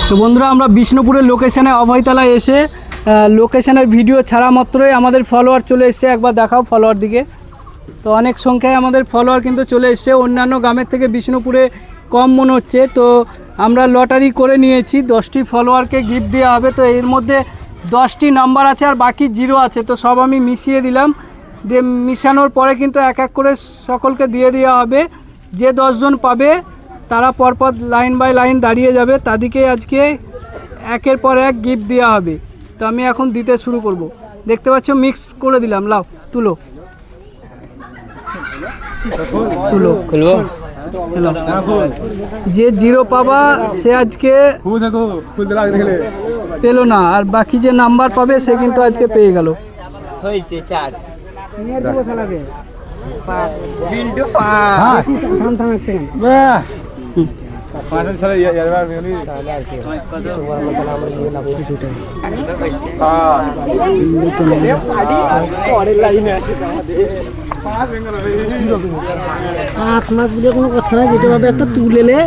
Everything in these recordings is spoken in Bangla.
তো বন্ধুরা আমরা বিষ্ণুপুরের লোকেশনে অভয়তলায় এসে লোকেশনের ভিডিও ছাড়া মাত্রই আমাদের ফলোয়ার চলে এসছে। একবার দেখাও ফলোয়ার দিকে। তো অনেক সংখ্যায় আমাদের ফলোয়ার কিন্তু চলে এসছে, অন্যান্য গ্রামের থেকে বিষ্ণুপুরে কম মনে হচ্ছে। তো আমরা লটারি করে নিয়েছি, 10টি ফলোয়ারকে গিফট দেওয়া হবে। তো এর মধ্যে 10টি নাম্বার আছে আর বাকি 0 আছে। তো সব আমি মিশিয়ে দিলাম, দিয়ে মিশানোর পরে কিন্তু এক এক করে সকলকে দিয়ে দেওয়া হবে। যে 10 জন পাবে তারা পরপর লাইন বাই লাইন দাঁড়িয়ে যাবে, তাদেরকে আজকে একের পর এক গিফট দেওয়া হবে। তো আমি এখন দিতে শুরু করব। দেখতে পাচ্ছ মিক্স করে দিলাম। লাও তুলো তুলো খুলবো। যে 0 পাবা সে আজকে পেলো না, আর বাকি যে নাম্বার পাবে সে কিন্তু আজকে পেয়ে গেল। পাঁচ মাস বলে কোনো কথা না, যেটা ভাবে একটা তুলেলে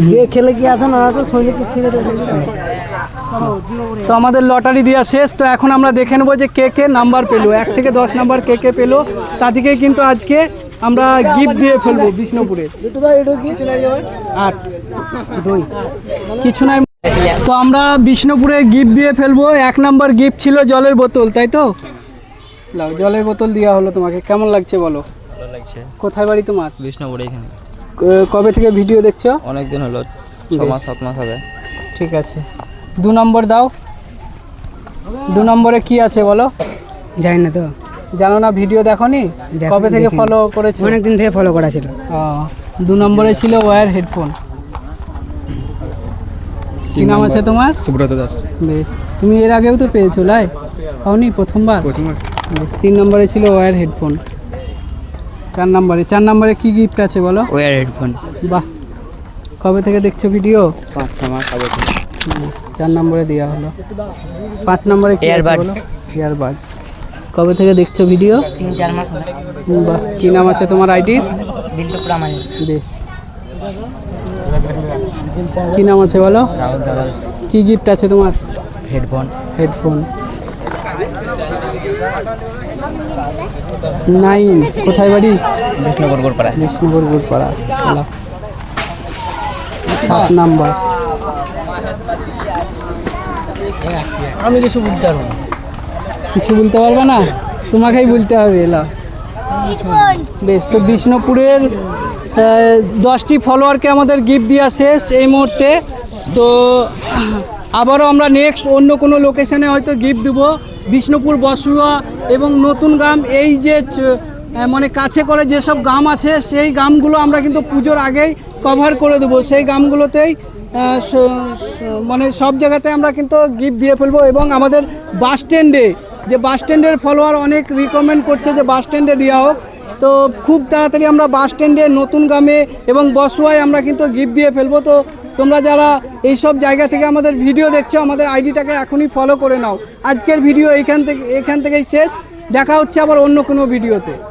দিয়ে খেলে কি আছে না তো শরীরে ছেড়ে দেবে। তো আমাদের লটারি দেওয়া শেষ। তো এখন আমরা দেখে নেবো যে কে কে নাম্বার পেলো, 1 থেকে 10 নাম্বার কে কে পেলো, তাদেরকে কিন্তু আজকে আমরা গিফট দিয়ে ফেলবো বিষ্ণুপুরে। 8 2 কিছু নাই। তো আমরা বিষ্ণুপুরে গিফট দিয়ে ফেলবো। 1 নাম্বার গিফট ছিল জলের বোতল, তাই তো? লাও, জলের বোতল দেওয়া হলো তোমাকে। কেমন লাগছে বলো? ভালো লাগছে। কোথায় বাড়ি তোমার? বিষ্ণুপুরে এখানে। কবে থেকে ভিডিও দেখছো? অনেক দিন হলো, 6 মাস 7 মাস হবে। ঠিক আছে, 2 নম্বর দাও। 2 নম্বরে কি আছে বলো? জানি না তো। জানো না? ভিডিও দেখোনি? কবে থেকে ফলো করেছো? অনেক দিন থেকে ফলো করা ছিল। 2 নম্বরে ছিল ওয়্যার হেডফোন। কি নাম আছে তোমার? সুব্রত দাস। বেশ, তুমি এর আগেও তো পেয়েছো, লাই পাওনি? প্রথমবার। বেশ, 3 নম্বরে ছিল ওয়্যার হেডফোন। 4 নম্বরে কি গিফট আছে বলো? Wire headphone. বাহ, কবে থেকে দেখছো ভিডিও? 5-6 মাস আগে। 4 নম্বরে দেওয়া হলো। 5 নম্বরে কি আছে বলো? ইয়ারবাডস। কবে থেকে দেখছো ভিডিও? 3-4 মাস হলো। বাহ, কি নাম আছে তোমার আইডি? বিল্টু প্রামাণিক। বেশ, কি নাম আছে বলো? রাহুল দালাল। কি গিফট আছে তোমার? হেডফোন। 9 কোথায় বাড়ি? বিষ্ণুপুর গোরপাড়া। বিষ্ণুপুর গুড়পাড়া। 7 নাম্বার। আমি কিছু বলতে পারবো না। কিছু বলতে পারবে না? তোমাকেই বলতে হবে। এলা বেশ, তো বিষ্ণুপুরের 10টি ফলোয়ারকে আমাদের গিফট দেওয়া শেষ এই মুহূর্তে। তো আবারও আমরা নেক্সট অন্য কোনো লোকেশনে হয়তো গিফট দেবো। বিষ্ণুপুর, বসুয়া এবং নতুন গ্রাম, এই যে মানে কাছে করে যেসব গ্রাম আছে সেই গ্রামগুলো আমরা কিন্তু পুজোর আগেই কভার করে দেবো। সেই গ্রামগুলোতেই মানে সব জায়গাতে আমরা কিন্তু গিফট দিয়ে ফেলবো। এবং আমাদের বাস স্ট্যান্ডে, যে বাস স্ট্যান্ডের ফলোয়ার অনেক রিকমেন্ড করছে যে বাস স্ট্যান্ডে দেওয়া হোক, তো খুব তাড়াতাড়ি আমরা বাস স্ট্যান্ডে, নতুন গ্রামে এবং বসুয়ায় আমরা কিন্তু গিফট দিয়ে ফেলবো। তো তোমরা যারা এই সব জায়গা থেকে আমাদের ভিডিও দেখছো, আমাদের আইডিটাকে এখনই ফলো করে নাও। আজকের ভিডিও এখান থেকেই শেষ। দেখা হচ্ছে আবার অন্য কোনো ভিডিওতে।